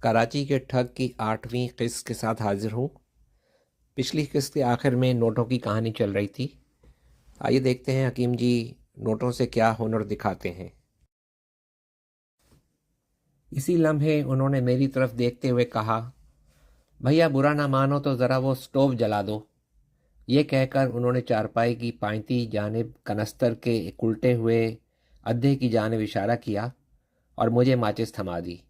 कराची के ठग की 8वीं किस्त के साथ हाजिर हूँ। पिछली किस्त के आखिर में नोटों की कहानी चल रही थी। आइए देखते हैं हकीम जी नोटों से क्या हुनर दिखाते हैं। इसी लम्हे उन्होंने मेरी तरफ देखते हुए कहा, भैया बुरा ना मानो तो ज़रा वो स्टोव जला दो। ये कहकर उन्होंने चारपाई की पांती जानिब कनस्तर के एक उल्टे हुए अद्धे की जानिब इशारा किया और मुझे माचिस थमा दी।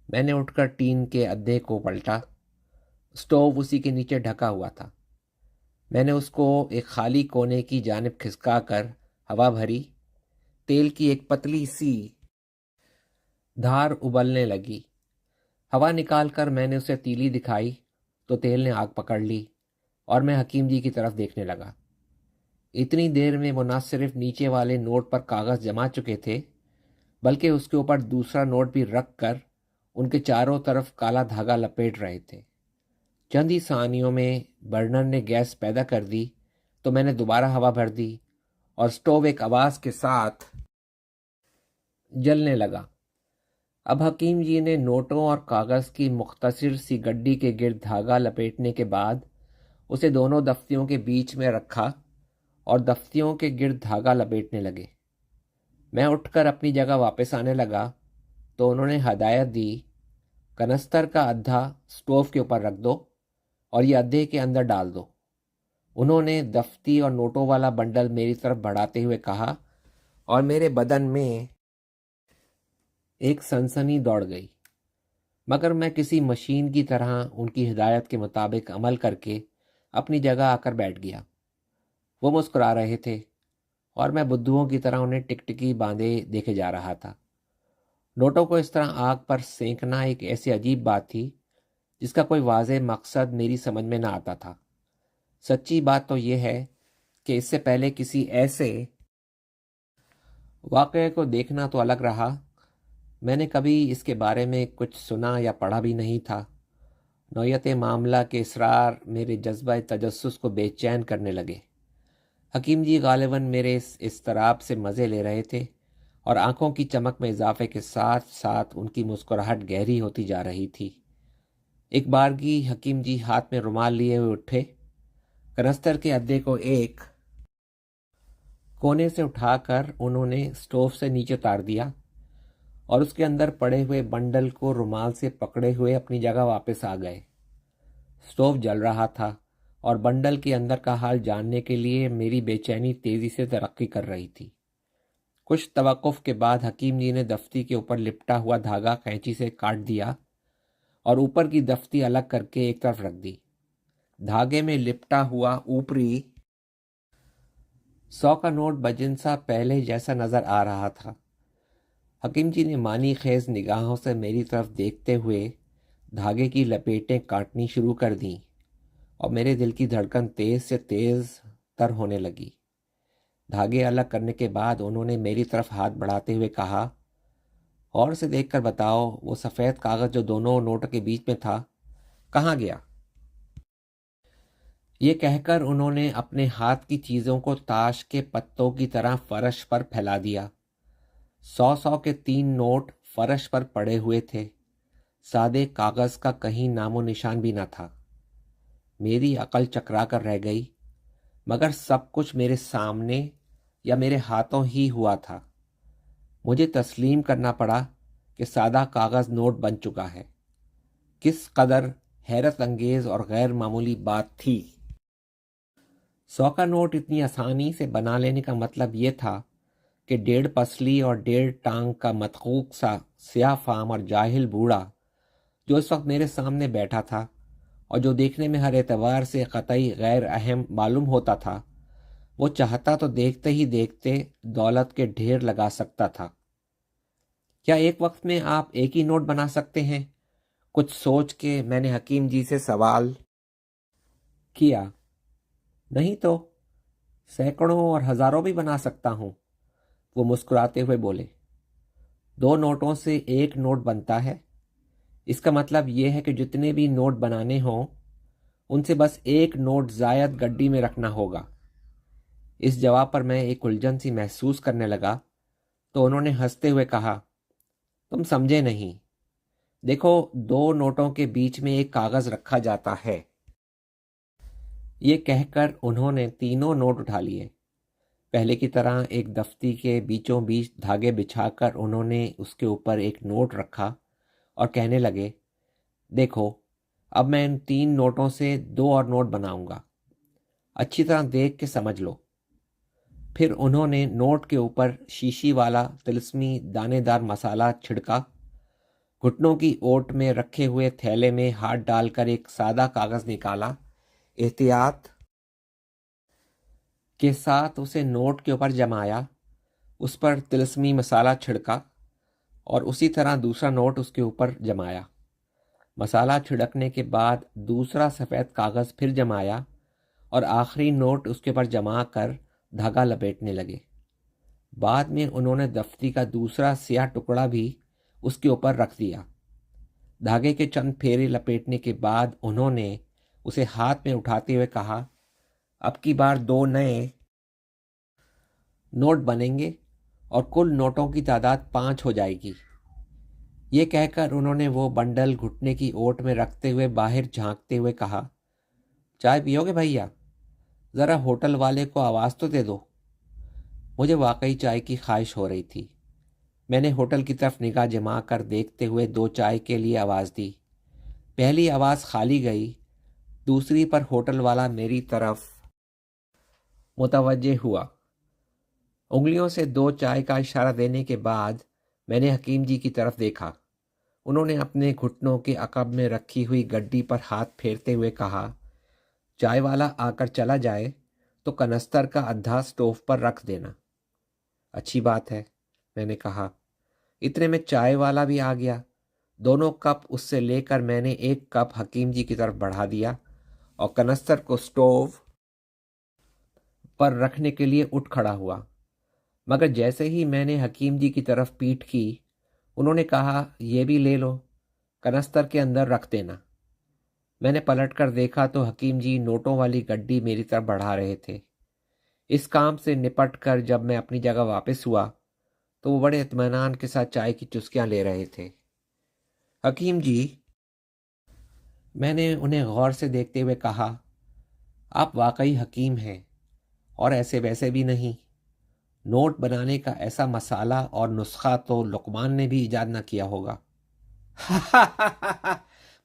मैंने उठकर टीन के अद्धे को पलटा। स्टोव उसी के नीचे ढका हुआ था। मैंने उसको एक खाली कोने की जानिब खिसका कर हवा भरी। तेल की एक पतली सी धार उबलने लगी। हवा निकालकर मैंने उसे तीली दिखाई तो तेल ने आग पकड़ ली और मैं हकीम जी की तरफ देखने लगा। इतनी देर में वो न सिर्फ नीचे वाले नोट पर कागज़ जमा चुके थे, बल्कि उसके ऊपर दूसरा नोट भी रख कर उनके चारों तरफ काला धागा लपेट रहे थे। चंद ही सानियों में बर्नर ने गैस पैदा कर दी तो मैंने दोबारा हवा भर दी और स्टोव एक आवाज़ के साथ जलने लगा। अब हकीम जी ने नोटों और कागज़ की मुख्तसर सी गड्डी के गिर्द धागा लपेटने के बाद उसे दोनों दफ्तियों के बीच में रखा और दफ्तियों के गिर्द धागा लपेटने लगे। मैं उठकर अपनी जगह वापस आने लगा तो उन्होंने हदायत दी, कनस्तर का अद्धा स्टोव के ऊपर रख दो और ये अद्धे के अंदर डाल दो। उन्होंने दफ्ती और नोटों वाला बंडल मेरी तरफ बढ़ाते हुए कहा और मेरे बदन में एक सनसनी दौड़ गई, मगर मैं किसी मशीन की तरह उनकी हिदायत के मुताबिक अमल करके अपनी जगह आकर बैठ गया। वो मुस्कुरा रहे थे और मैं बुद्धुओं की तरह उन्हें टिकटिकी बांधे देखे जा रहा था। नोटों को इस तरह आग पर सेंकना एक ऐसी अजीब बात थी जिसका कोई वाज़ेह मकसद मेरी समझ में न आता था। सच्ची बात तो यह है कि इससे पहले किसी ऐसे वाक़ये को देखना तो अलग रहा, मैंने कभी इसके बारे में कुछ सुना या पढ़ा भी नहीं था। नौयत मामला के इसरार मेरे जज्बा तजस्सुस को बेचैन करने लगे। हकीम जी गालिबन मेरे इस इस्तराब से मज़े ले रहे थे और आंखों की चमक में इजाफे के साथ साथ उनकी मुस्कुराहट गहरी होती जा रही थी। एक बारगी हकीम जी हाथ में रुमाल लिए हुए उठे। कनस्तर के अड्डे को एक कोने से उठाकर उन्होंने स्टोव से नीचे उतार दिया और उसके अंदर पड़े हुए बंडल को रुमाल से पकड़े हुए अपनी जगह वापस आ गए। स्टोव जल रहा था और बंडल के अंदर का हाल जानने के लिए मेरी बेचैनी तेज़ी से तरक्की कर रही थी। कुछ तवक्कुफ के बाद हकीम जी ने दफ्ती के ऊपर लिपटा हुआ धागा कैंची से काट दिया और ऊपर की दफ्ती अलग करके एक तरफ रख दी। धागे में लिपटा हुआ ऊपरी 100 का नोट बजिनसा पहले जैसा नज़र आ रहा था। हकीम जी ने मानी खेज निगाहों से मेरी तरफ देखते हुए धागे की लपेटें काटनी शुरू कर दीं और मेरे दिल की धड़कन तेज़ से तेज़ तर होने लगी। धागे अलग करने के बाद उन्होंने मेरी तरफ हाथ बढ़ाते हुए कहा, और से देखकर बताओ वो सफ़ेद कागज़ जो दोनों नोटों के बीच में था कहाँ गया। ये कहकर उन्होंने अपने हाथ की चीज़ों को ताश के पत्तों की तरह फर्श पर फैला दिया। 100 के 3 नोट फर्श पर पड़े हुए थे। सादे कागज़ का कहीं नामो निशान भी न था। मेरी अकल चकरा कर रह गई, मगर सब कुछ मेरे सामने या मेरे हाथों ही हुआ था। मुझे तस्लीम करना पड़ा कि सादा कागज़ नोट बन चुका है। किस कदर हैरत अंगेज़ और गैर मामूली बात थी। 100 का नोट इतनी आसानी से बना लेने का मतलब ये था कि 1.5 पसली और 1.5 टांग का मतकूक सा स्याह फाम और जाहिल बूढ़ा जो इस वक्त मेरे सामने बैठा था और जो देखने में हर एतबार से कतई गैर अहम मालूम होता था, वो चाहता तो देखते ही देखते दौलत के ढेर लगा सकता था। क्या एक वक्त में आप एक ही नोट बना सकते हैं? कुछ सोच के मैंने हकीम जी से सवाल किया। नहीं तो सैकड़ों और हज़ारों भी बना सकता हूँ, वो मुस्कुराते हुए बोले। 2 नोटों से एक नोट बनता है। इसका मतलब यह है कि जितने भी नोट बनाने हों उनसे बस एक नोट ज़ायद गड्डी में रखना होगा। इस जवाब पर मैं एक उलझन सी महसूस करने लगा तो उन्होंने हंसते हुए कहा, तुम समझे नहीं। देखो, 2 नोटों के बीच में एक कागज रखा जाता है। ये कहकर उन्होंने तीनों नोट उठा लिए। पहले की तरह एक दफ्ती के बीचों बीच धागे बिछाकर उन्होंने उसके ऊपर एक नोट रखा और कहने लगे, देखो, अब मैं इन 3 नोटों से 2 और नोट बनाऊंगा, अच्छी तरह देख के समझ लो। फिर उन्होंने नोट के ऊपर शीशी वाला तिलस्मी दानेदार मसाला छिड़का, घुटनों की ओट में रखे हुए थैले में हाथ डालकर एक सादा कागज निकाला, एहतियात के साथ उसे नोट के ऊपर जमाया, उस पर तिलस्मी मसाला छिड़का और उसी तरह दूसरा नोट उसके ऊपर जमाया। मसाला छिड़कने के बाद दूसरा सफ़ेद कागज़ फिर जमाया और आखिरी नोट उसके ऊपर जमा कर धागा लपेटने लगे। बाद में उन्होंने दफ्ती का दूसरा स्याह टुकड़ा भी उसके ऊपर रख दिया। धागे के चंद फेरे लपेटने के बाद उन्होंने उसे हाथ में उठाते हुए कहा, अब की बार 2 नए नोट बनेंगे और कुल नोटों की तादाद 5 हो जाएगी। ये कहकर उन्होंने वो बंडल घुटने की ओट में रखते हुए बाहर झांकते हुए कहा, चाय पियोगे भैया? ज़रा होटल वाले को आवाज़ तो दे दो। मुझे वाकई चाय की ख्वाहिश हो रही थी। मैंने होटल की तरफ निगाह जमा कर देखते हुए 2 चाय के लिए आवाज़ दी। पहली आवाज़ खाली गई, दूसरी पर होटल वाला मेरी तरफ मुतवज्जे हुआ। उंगलियों से 2 चाय का इशारा देने के बाद मैंने हकीम जी की तरफ देखा। उन्होंने अपने घुटनों के अकब में रखी हुई गड्डी पर हाथ फेरते हुए कहा, चाय वाला आकर चला जाए तो कनस्तर का अद्धा स्टोव पर रख देना। अच्छी बात है, मैंने कहा। इतने में चाय वाला भी आ गया। दोनों कप उससे लेकर मैंने एक कप हकीम जी की तरफ बढ़ा दिया और कनस्तर को स्टोव पर रखने के लिए उठ खड़ा हुआ। मगर जैसे ही मैंने हकीम जी की तरफ पीठ की, उन्होंने कहा, ये भी ले लो, कनस्तर के अंदर रख देना। मैंने पलट कर देखा तो हकीम जी नोटों वाली गड्डी मेरी तरफ बढ़ा रहे थे। इस काम से निपट कर जब मैं अपनी जगह वापस हुआ तो वो बड़े इत्मीनान के साथ चाय की चुस्कियां ले रहे थे। हकीम जी, मैंने उन्हें गौर से देखते हुए कहा, आप वाकई हकीम हैं और ऐसे वैसे भी नहीं। नोट बनाने का ऐसा मसाला और नुस्खा तो लुकमान ने भी ईजाद न किया होगा।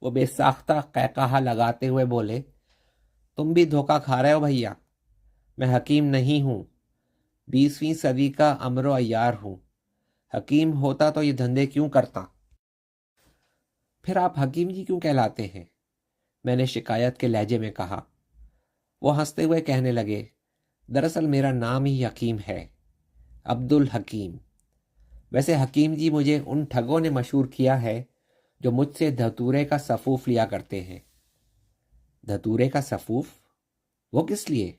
वो बेसाख्ता कहकहा लगाते हुए बोले, तुम भी धोखा खा रहे हो भैया। मैं हकीम नहीं हूँ, 20वीं सदी का अमरो अय्यार हूँ। हकीम होता तो ये धंधे क्यों करता? फिर आप हकीम जी क्यों कहलाते हैं? मैंने शिकायत के लहजे में कहा। वो हंसते हुए कहने लगे, दरअसल मेरा नाम ही हकीम है, अब्दुल हकीम। वैसे हकीम जी मुझे उन ठगों ने मशहूर किया है जो मुझसे धतूरे का सफूफ लिया करते हैं। धतूरे का सफूफ? वो किस लिए?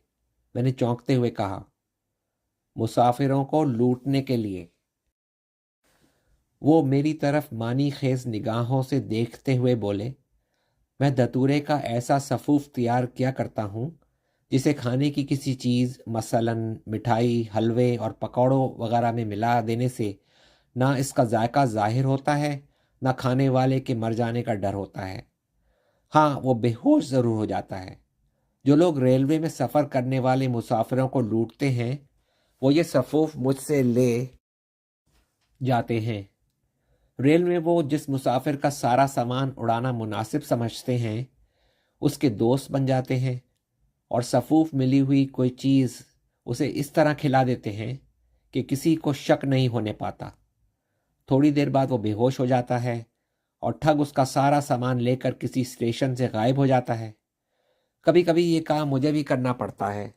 मैंने चौंकते हुए कहा। मुसाफिरों को लूटने के लिए। वो मेरी तरफ मानी खेज निगाहों से देखते हुए बोले, मैं धतूरे का ऐसा सफूफ तैयार किया करता हूँ जिसे खाने की किसी चीज़ मसलन मिठाई, हलवे और पकौड़ों वगैरह में मिला देने से ना इसका जायका जाहिर होता है, ना खाने वाले के मर जाने का डर होता है। हाँ, वो बेहोश ज़रूर हो जाता है। जो लोग रेलवे में सफ़र करने वाले मुसाफिरों को लूटते हैं वो ये सफूफ मुझसे ले जाते हैं। रेल में वो जिस मुसाफिर का सारा सामान उड़ाना मुनासिब समझते हैं उसके दोस्त बन जाते हैं और सफूफ मिली हुई कोई चीज़ उसे इस तरह खिला देते हैं कि किसी को शक नहीं होने पाता। थोड़ी देर बाद वो बेहोश हो जाता है और ठग उसका सारा सामान लेकर किसी स्टेशन से गायब हो जाता है। कभी कभी ये काम मुझे भी करना पड़ता है।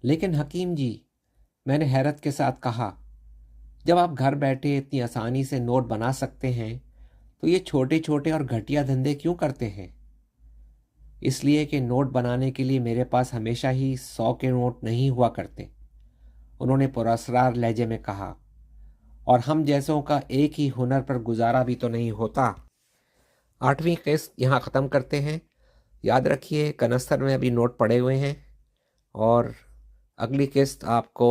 लेकिन हकीम जी, मैंने हैरत के साथ कहा, जब आप घर बैठे इतनी आसानी से नोट बना सकते हैं तो ये छोटे छोटे और घटिया धंधे क्यों करते हैं? इसलिए कि नोट बनाने के लिए मेरे पास हमेशा ही 100 के नोट नहीं हुआ करते, उन्होंने पुरस्कार लहजे में कहा। और हम जैसों का एक ही हुनर पर गुजारा भी तो नहीं होता। 8वीं किस्त यहाँ ख़त्म करते हैं। याद रखिए, कनस्तर में अभी नोट पड़े हुए हैं और अगली किस्त आपको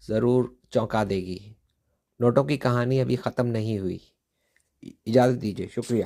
ज़रूर चौंका देगी। नोटों की कहानी अभी ख़त्म नहीं हुई। اجازت دیجیے، شکریہ.